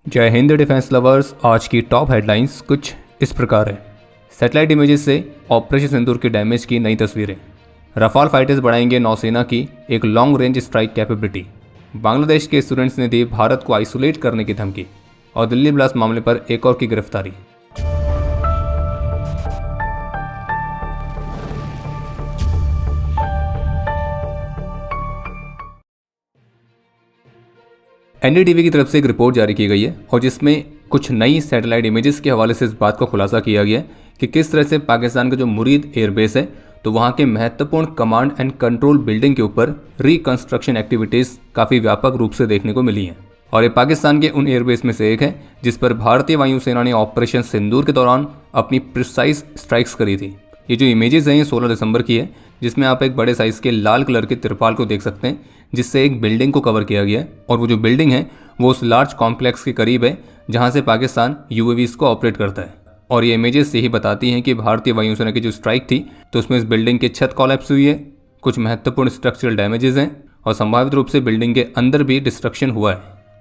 जय Hind defence lovers. आज की टॉप हेडलाइंस कुछ इस प्रकार है। सैटेलाइट इमेजेस से ऑपरेशन सिंदूर के डैमेज की नई तस्वीरें। रफाल फाइटर्स बढ़ाएंगे नौसेना की एक long range strike capability. Bangladesh के स्टूडेंट्स ने दी भारत को आइसोलेट करने की धमकी। और दिल्ली ब्लास्ट मामले पर एक और की गिरफ्तारी। एनडीटीवी की तरफ से एक रिपोर्ट जारी की गई है और जिसमें कुछ नई सैटेलाइट इमेजेस के हवाले से इस बात का खुलासा किया गया है कि किस तरह से पाकिस्तान का जो मुरीद एयरबेस है तो वहाँ के महत्वपूर्ण कमांड एंड कंट्रोल बिल्डिंग के ऊपर रिकंस्ट्रक्शन एक्टिविटीज़ काफ़ी व्यापक रूप से देखने को मिली हैं। और ये पाकिस्तान के उन एयरबेस में से एक है जिस पर भारतीय वायुसेना ने ऑपरेशन सिंदूर के दौरान अपनी प्रिसाइज स्ट्राइक्स करी थी। ये जो इमेजेस हैं ये 16 दिसंबर की है, जिसमें आप एक बड़े साइज़ के लाल कलर के तिरपाल को देख सकते हैं जिससे एक बिल्डिंग को कवर किया गया है। और वो जो बिल्डिंग है वो उस लार्ज कॉम्प्लेक्स के करीब है जहां से पाकिस्तान यूएवीज़ को ऑपरेट करता है। और ये इमेजेस यही बताती हैं कि भारतीय वायुसेना की जो स्ट्राइक थी तो उसमें इस बिल्डिंग की छत कॉलेप्स हुई है, कुछ महत्वपूर्ण स्ट्रक्चरल डैमेजेस हैं और संभावित रूप से बिल्डिंग के अंदर भी डिस्ट्रक्शन हुआ है।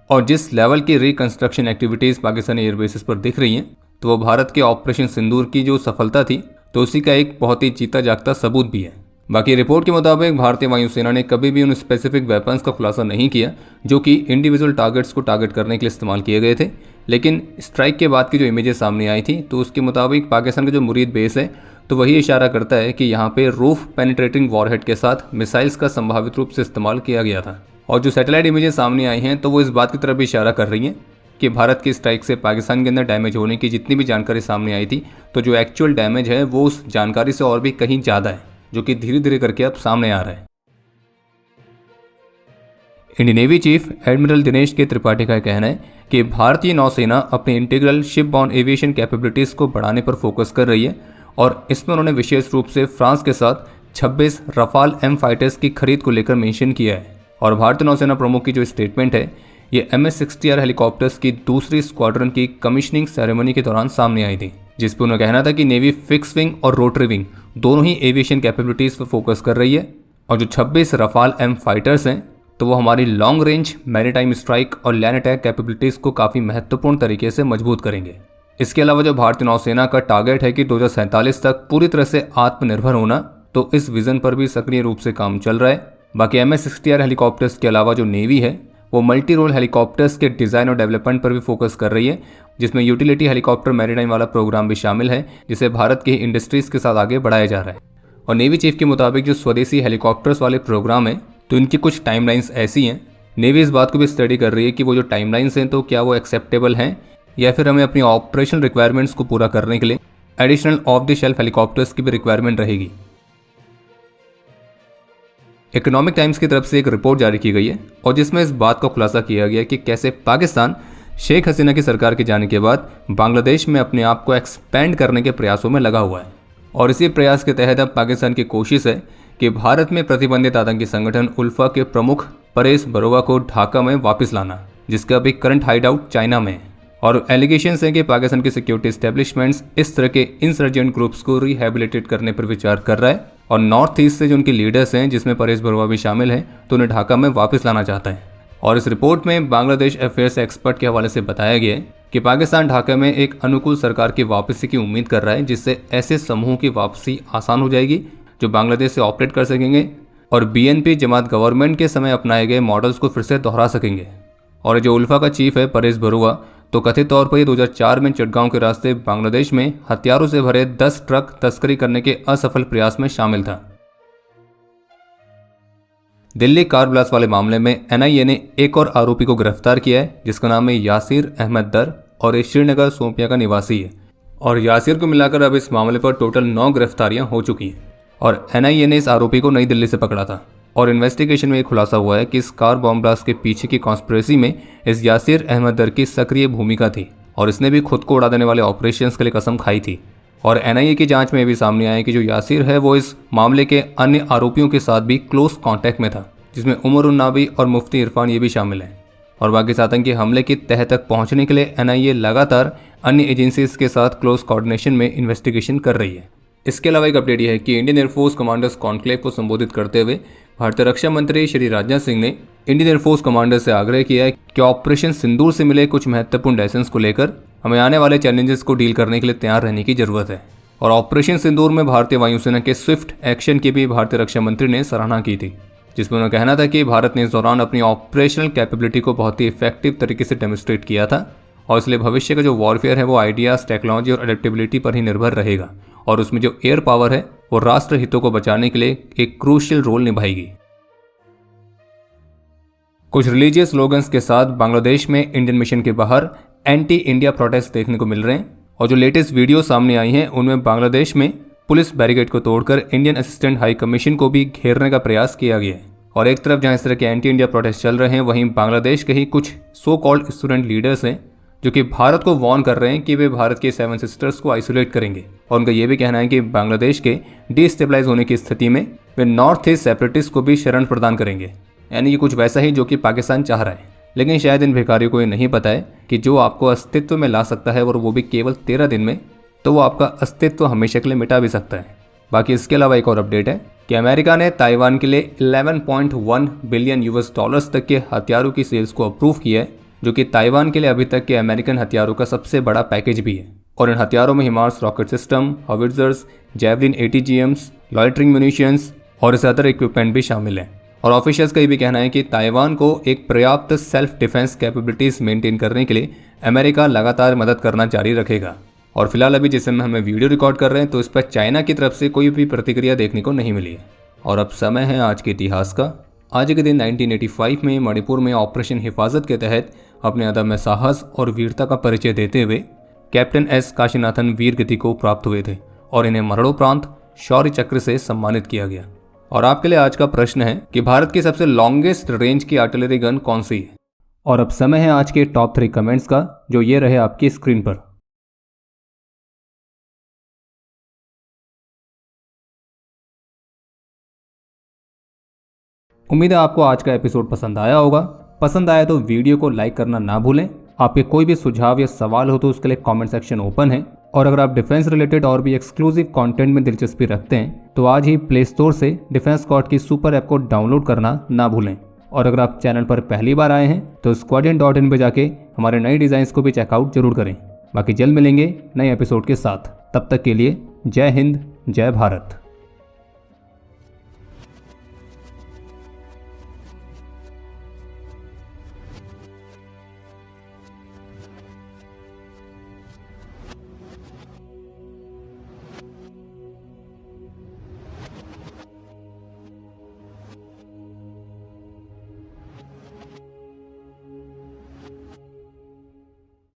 और जिस लेवल की रिकंस्ट्रक्शन एक्टिविटीज़ पाकिस्तानी एयरबेसिस पर दिख रही हैं तो वो भारत के ऑपरेशन सिंदूर की जो सफलता थी तो उसी का एक बहुत ही जीता जागता सबूत भी है। बाकी रिपोर्ट के मुताबिक भारतीय वायुसेना ने कभी भी उन स्पेसिफिक वेपन्स का खुलासा नहीं किया जो कि इंडिविजुअल टारगेट्स को टारगेट करने के लिए इस्तेमाल किए गए थे। लेकिन स्ट्राइक के बाद की जो इमेजेस सामने आई थी तो उसके मुताबिक पाकिस्तान का जो मुरीद बेस है तो वही इशारा करता है कि यहाँ पे रूफ पेनिट्रेटिंग वॉरहेड के साथ मिसाइल्स का संभावित रूप से इस्तेमाल किया गया था। और जो सैटेलाइट इमेजेस सामने आई हैं तो वो इस बात की तरफ भी इशारा कर रही हैं कि भारत की स्ट्राइक से पाकिस्तान के अंदर डैमेज होने की जितनी भी जानकारी सामने आई थी तो जो एक्चुअल डैमेज है वो उस जानकारी से और भी कहीं ज़्यादा है, जो कि धीरे धीरे करके अब सामने आ रहा है। Indian navy chief admiral Dinesh के त्रिपाठी का कहना है कि भारतीय नौसेना अपनी integral ship born aviation capabilities को बढ़ाने पर फोकस कर रही है और इसमें उन्होंने विशेष रूप से फ्रांस के साथ 26 रफाल एम फाइटर्स की खरीद को लेकर मेंशन किया है। और भारतीय नौसेना प्रमुख की जो स्टेटमेंट है ये MS-60R हेलीकॉप्टर्स की दूसरी स्क्वाड्रन की कमीशनिंग सेरेमनी के दौरान सामने आई थी, जिस पर उन्होंने कहना था कि नेवी फिक्स विंग और रोटरी विंग दोनों ही एविएशन कैपेबिलिटीज़ पर फोकस कर रही है। और जो 26 रफाल एम फाइटर्स हैं तो वो हमारी लॉन्ग रेंज मैरीटाइम स्ट्राइक और लैंड अटैक कैपेबिलिटीज़ को काफ़ी महत्वपूर्ण तरीके से मजबूत करेंगे। इसके अलावा जो भारतीय नौसेना का टारगेट है कि 2047 तक पूरी तरह से आत्मनिर्भर होना, तो इस विजन पर भी सक्रिय रूप से काम चल रहा है। बाकी MS-60R हेलीकॉप्टर्स के अलावा जो नेवी है वो मल्टी रोल हेलीकॉप्टर्स के डिज़ाइन और डेवलपमेंट पर भी फोकस कर रही है, जिसमें यूटिलिटी हेलीकॉप्टर मैरीटाइम वाला प्रोग्राम भी शामिल है जिसे भारत की इंडस्ट्रीज़ के साथ आगे बढ़ाया जा रहा है। और नेवी चीफ के मुताबिक जो स्वदेशी हेलीकॉप्टर्स वाले प्रोग्राम है तो इनकी कुछ टाइमलाइंस ऐसी हैं, नेवी इस बात को भी स्टडी कर रही है कि वो जो टाइमलाइंस हैं तो क्या वो एक्सेप्टेबल हैं या फिर हमें अपनी ऑपरेशनल रिक्वायरमेंट्स को पूरा करने के लिए additional of the shelf helicopters की भी रिक्वायरमेंट रहेगी। इकोनॉमिक टाइम्स की तरफ से एक रिपोर्ट जारी की गई है और जिसमें इस बात का खुलासा किया गया कि कैसे पाकिस्तान शेख हसीना की सरकार के जाने के बाद बांग्लादेश में अपने आप को एक्सपेंड करने के प्रयासों में लगा हुआ है। और इसी प्रयास के तहत अब पाकिस्तान की कोशिश है कि भारत में प्रतिबंधित आतंकी संगठन उल्फा के प्रमुख परेश बरोवा को ढाका में वापस लाना, जिसका अभी करंट हाइड आउट चाइना में है। और एलिगेशंस हैं कि पाकिस्तान के सिक्योरिटी एस्टेब्लिशमेंट्स इस तरह के इंसर्जेंट ग्रुप्स को रिहेबिलिटेट करने पर विचार कर रहा है और नॉर्थ ईस्ट से जो उनके लीडर्स हैं जिसमें परेश बरुआ भी शामिल हैं तो उन्हें ढाका में वापस लाना चाहता है। और इस रिपोर्ट में बांग्लादेश अफेयर्स एक्सपर्ट के हवाले से बताया गया है कि पाकिस्तान ढाका में एक अनुकूल सरकार की वापसी की उम्मीद कर रहा है, जिससे ऐसे समूहों की वापसी आसान हो जाएगी जो बांग्लादेश से ऑपरेट कर सकेंगे और BNP जमात गवर्नमेंट के समय अपनाए गए मॉडल्स को फिर से दोहरा सकेंगे। और जो उल्फा का चीफ है परेश बरुआ तो कथित तौर पर 2004 में चटगांव के रास्ते बांग्लादेश में हथियारों से भरे 10 ट्रक तस्करी करने के असफल प्रयास में शामिल था। दिल्ली कार ब्लास्ट वाले मामले में NIA ने एक और आरोपी को गिरफ्तार किया है जिसका नाम है यासिर अहमद दर और ये श्रीनगर सोपिया का निवासी है। और यासिर को मिलाकर अब इस मामले पर टोटल 9 गिरफ्तारियां हो चुकी हैं। और NIA ने इस आरोपी को नई दिल्ली से पकड़ा था और इन्वेस्टिगेशन में खुलासा हुआ है कि इस कार बॉम्ब ब्लास्ट के पीछे की कॉन्स्पिरेसी में इस यासिर अहमद दर की सक्रिय भूमिका थी और इसने भी खुद को उड़ा देने वाले ऑपरेशंस के लिए कसम खाई थी। और NIA की जांच में ये भी सामने आया कि जो यासिर है वो इस मामले के अन्य आरोपियों के साथ भी क्लोज कांटेक्ट में था, जिसमें उमर उन नाबी और मुफ्ती इरफान ये भी शामिल हैं। और बाकी आतंकी हमले की तह तक पहुंचने के लिए NIA लगातार अन्य एजेंसीज के साथ क्लोज कोऑर्डिनेशन में इन्वेस्टिगेशन कर रही है। इसके अलावा एक अपडेट यह है कि इंडियन एयरफोर्स कमांडर्स कॉन्क्लेव को संबोधित करते हुए भारतीय रक्षा मंत्री श्री राजनाथ सिंह ने इंडियन एयरफोर्स कमांडर से आग्रह किया है कि ऑपरेशन सिंदूर से मिले कुछ महत्वपूर्ण लेसन्स को लेकर हमें आने वाले चैलेंजेस को डील करने के लिए तैयार रहने की जरूरत है। और ऑपरेशन सिंदूर में भारतीय वायुसेना के स्विफ्ट एक्शन की भी भारतीय रक्षा मंत्री ने सराहना की थी, जिसमें उन्होंने कहना था कि भारत ने इस दौरान अपनी ऑपरेशनल कैपेबिलिटी को बहुत ही इफेक्टिव तरीके से डेमोन्स्ट्रेट किया था और इसलिए भविष्य का जो वॉरफेयर है वो आइडियाज, टेक्नोलॉजी और एडेप्टेबिलिटी पर ही निर्भर रहेगा और उसमें जो एयर पावर है वो राष्ट्र हितों को बचाने के लिए एक क्रूशियल रोल निभाएगी। कुछ रिलीजियस स्लोगन्स के साथ बांग्लादेश में इंडियन मिशन के बाहर एंटी इंडिया प्रोटेस्ट देखने को मिल रहे हैं और जो लेटेस्ट वीडियो सामने आई हैं उनमें बांग्लादेश में पुलिस बैरिकेड को तोड़कर इंडियन असिस्टेंट हाई कमीशन को भी घेरने का प्रयास किया गया है। और एक तरफ जहां इस तरह के एंटी इंडिया प्रोटेस्ट चल रहे हैं, वहीं बांग्लादेश के ही कुछ सो कॉल्ड स्टूडेंट लीडर्स हैं जो कि भारत को वार्न कर रहे हैं कि वे भारत के 7 सिस्टर्स को आइसोलेट करेंगे। और उनका यह भी कहना है कि बांग्लादेश के डिस्टेबलाइज होने की स्थिति में वे नॉर्थ ईस्ट सेपरेटिस्ट को भी शरण प्रदान करेंगे, यानी कि कुछ वैसा ही जो कि पाकिस्तान चाह रहा है। लेकिन शायद इन भिखारियों को ये नहीं पता है कि जो आपको अस्तित्व में ला सकता है और वो भी केवल 13 दिन में, तो वो आपका अस्तित्व हमेशा के लिए मिटा भी सकता है। बाकी इसके अलावा एक और अपडेट है कि अमेरिका ने ताइवान के लिए 11.1 बिलियन यूएस डॉलर्स तक के हथियारों की सेल्स को अप्रूव किया है, जो कि ताइवान के लिए अभी तक के अमेरिकन हथियारों का सबसे बड़ा पैकेज भी है। और इन हथियारों में HIMARS rocket system, howitzers, javelin ATGMs, loitering munitions और इस अदर इक्विपमेंट भी शामिल हैं। और ऑफिशियल्स का ये भी कहना है कि ताइवान को एक पर्याप्त सेल्फ डिफेंस कैपेबिलिटीज मेंटेन करने के लिए अमेरिका लगातार मदद करना जारी रखेगा। और फिलहाल अभी जिस समय हमें वीडियो रिकॉर्ड कर रहे हैं तो इस पर चाइना की तरफ से कोई भी प्रतिक्रिया देखने को नहीं मिली है। और अब समय है आज के इतिहास का। आज के दिन 1985 में मणिपुर में ऑपरेशन हिफाजत के तहत अपने अदम्य साहस और वीरता का परिचय देते हुए कैप्टन S काशीनाथन वीर गति को प्राप्त हुए थे और इन्हें मरणोपरांत शौर्य चक्र से सम्मानित किया गया। और आपके लिए आज का प्रश्न है कि भारत की सबसे लॉन्गेस्ट रेंज की आर्टिलरी गन कौन सी है। और अब समय है आज के टॉप 3 कमेंट्स का, जो ये रहे आपकी स्क्रीन पर। उम्मीद है आपको आज का एपिसोड पसंद आया होगा। पसंद आया तो वीडियो को लाइक करना ना भूलें। आपके कोई भी सुझाव या सवाल हो तो उसके लिए कमेंट सेक्शन ओपन है। और अगर आप डिफेंस रिलेटेड और भी एक्सक्लूसिव कंटेंट में दिलचस्पी रखते हैं तो आज ही प्ले स्टोर से डिफेंस स्क्वाड की सुपर ऐप को डाउनलोड करना ना भूलें। और अगर आप चैनल पर पहली बार आए हैं तो squadron.in पे जाके हमारे नए डिज़ाइंस को भी चेकआउट जरूर करें। बाकी जल्द मिलेंगे नए एपिसोड के साथ। तब तक के लिए जय हिंद, जय भारत।